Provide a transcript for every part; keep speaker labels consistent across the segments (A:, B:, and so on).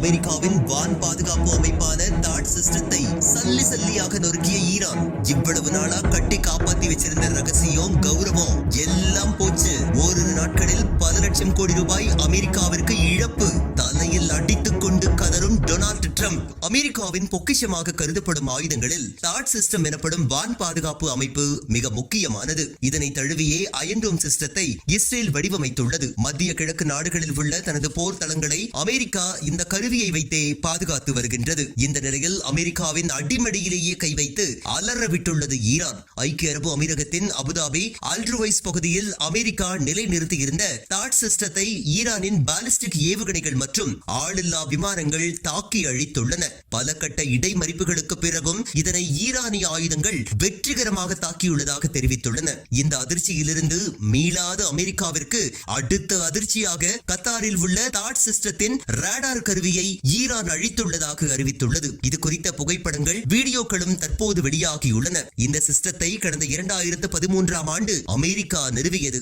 A: அமெரிக்காவின் வான் பாதுகாப்பு அமைப்பான தாட் சிஸ்டத்தை சல்லி சல்லியாக நொறுக்கிய ஈரான். இவ்வளவு நாளா கட்டி காப்பாத்தி வச்சிருந்த ரகசியம், கௌரவம் எல்லாம் போச்சு. ஓரிரு நாட்களில் பல லட்சம் கோடி ரூபாய் அமெரிக்காவிற்கு இழப்பு. தலையில் அடித்துக் கொண்டு கதரும் டொனால்டு ட்ரம்ப். அமெரிக்காவின் பொக்கிஷமாக கருதப்படும் ஆயுதங்களில் தாட் சிஸ்டம் எனப்படும் வான் பாதுகாப்பு அமைப்பு மிக முக்கியமானது. இதனை தழுவியே அயன் டோம் சிஸ்டத்தை இஸ்ரேல் வடிவமைத்துள்ளது. மத்திய கிழக்கு நாடுகளில் உள்ள தனது போர் தளங்களை அமெரிக்கா இந்த கருவியை வைத்தே பாதுகாத்து வருகின்றது. இந்த நிலையில் அமெரிக்காவின் அடிமடியிலேயே கை வைத்து அலற விட்டுள்ளது ஈரான். ஐக்கிய அரபு அமீரகத்தின் அபுதாபி அல்ட்ருவைஸ் பகுதியில் அமெரிக்கா நிலைநிறுத்தியிருந்த தாட் சிஸ்டத்தை ஈரானின் பாலிஸ்டிக் ஏவுகணைகள் மற்றும் ஆளில்லா விமானங்கள் தாக்கி அழித்துள்ளன. பல கட்ட இடைமறிப்புகளுக்கு பிறகும் இதனை ஈரானிய ஆயுதங்கள் வெற்றிகரமாக தாக்கியுள்ளதாக தெரிவித்துள்ளன. இந்த அதிர்ச்சியிலிருந்து மீளாத அமெரிக்காவிற்கு அடுத்த அதிர்ச்சியாக கத்தாரில் உள்ள தாட் சிஸ்டத்தின் ரேடார் கருவியை ஈரான் அழித்துள்ளதாக அறிவித்துள்ளது. இது குறித்த புகைப்படங்கள், வீடியோக்களும் தற்போது வெளியாகியுள்ளன. இந்த சிஸ்டத்தை கடந்த 2013ஆம் ஆண்டு அமெரிக்கா நிறுவியது.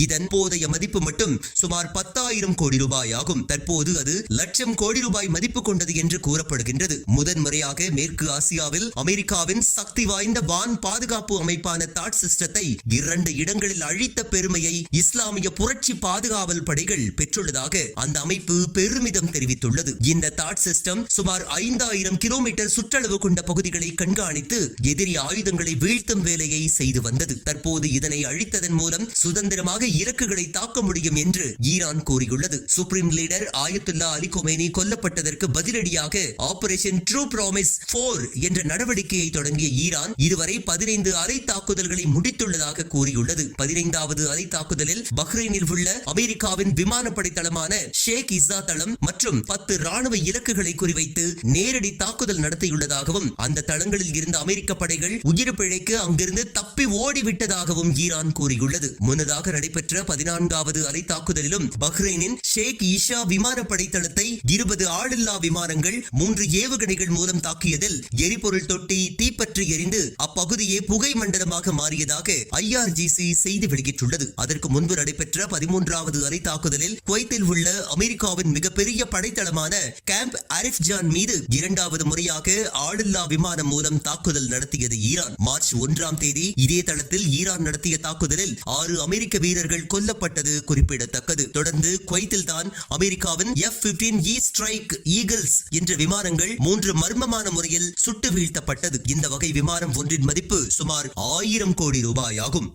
A: இதன் போதைய மதிப்பு மட்டும் சுமார் 10,000 கோடி ரூபாய் ஆகும். தற்போது அது லட்சம் கோடி ரூபாய் மதிப்பு கொண்டது என்று கூறப்படுகின்றது. முதன்முறையாக மேற்கு ஆசியாவில் அமெரிக்காவின் சக்தி வாய்ந்த வான் பாதுகாப்பு அமைப்பான தாட் சிஸ்டத்தை 2 இடங்களில் அழித்த பெருமையை இஸ்லாமிய புரட்சி பாதுகாவல் படைகள் பெற்றுள்ளதாக அந்த அமைப்பு பெருமிதம் தெரிவித்துள்ளது. இந்த தாட் சிஸ்டம் சுமார் 5,000 கிலோமீட்டர் சுற்றளவு கொண்ட பகுதிகளை கண்காணித்து எதிரி ஆயுதங்களை வீழ்த்தும் வேலையை செய்து வந்தது. தற்போது இதனை அழித்ததன் மூலம் சுதந்திரமாக இலக்குகளை தாக்க முடியும் என்று ஈரான் கூறியுள்ளது. சுப்ரீம் லீடர் ஆயத்துல்லா அலி கொமேனி கொல்லப்பட்டதற்கு பதிலடியாக ஆபரேஷன் ட்ரூ ப்ராமிஸ் 4 என்ற நடவடிக்கையை தொடங்கிய ஈரான் இதுவரை 15 அலை தாக்குதல்களை முடித்துள்ளதாக கூறியுள்ளது. 15வது அலை தாக்குதலில் பஹ்ரைனில் உள்ள அமெரிக்காவின் விமானப்படை தளமான ஷேக் இசா தளம் மற்றும் 10 ராணுவ இலக்குகளை குறிவைத்து நேரடி தாக்குதல் நடத்தியுள்ளதாகவும் அந்த தளங்களில் இருந்த அமெரிக்க படைகள் உயிர் பிழைக்கு அங்கிருந்து தப்பி ஓடிவிட்டதாகவும் ஈரான் கூறியுள்ளது. முன்னதாக நடைபெற்ற 14வது அலை தாக்குதலிலும் பஹ்ரைனின் ஷேக் இஷா விமானப்படை தளத்தை 20 ஆளில்லா விமானங்கள் 3 ஏவுகணைகள் மூலம் தாக்கியதில் எரிபொருள் தொட்டி தீப்பற்றி எரிந்து அப்பகுதியே புகை மண்டலமாக மாறியதாக IRGC செய்தி வெளியிட்டுள்ளது. அதற்கு முன்பு நடைபெற்ற 13வது அலை தாக்குதலில் குவைத்தில் உள்ள அமெரிக்காவின் மிகப்பெரிய படைத்தளமான கேம்ப் அரிஃப்ஜான் மீது 2வது முறையாக ஆளில்லா விமானம் மூலம் தாக்குதல் நடத்தியது ஈரான். மார்ச் 1ஆம் தேதி இதே தளத்தில் ஈரான் நடத்திய தாக்குதலில் 6 அமெரிக்க வீரர்கள் கொல்லப்பட்டது குறிப்பிடத்தக்கது. தொடர்ந்து குவைத்தில் தான் அமெரிக்காவின் F-15E ஸ்ட்ரைக் ஈகிள்ஸ் என்ற விமானங்கள் 3 மர்மமான முறையில் சுட்டு வீழ்த்தப்பட்டது. இந்த வகை விமானம் ஒன்றின் மதிப்பு சுமார் 1000 கோடி ரூபாய் ஆகும்.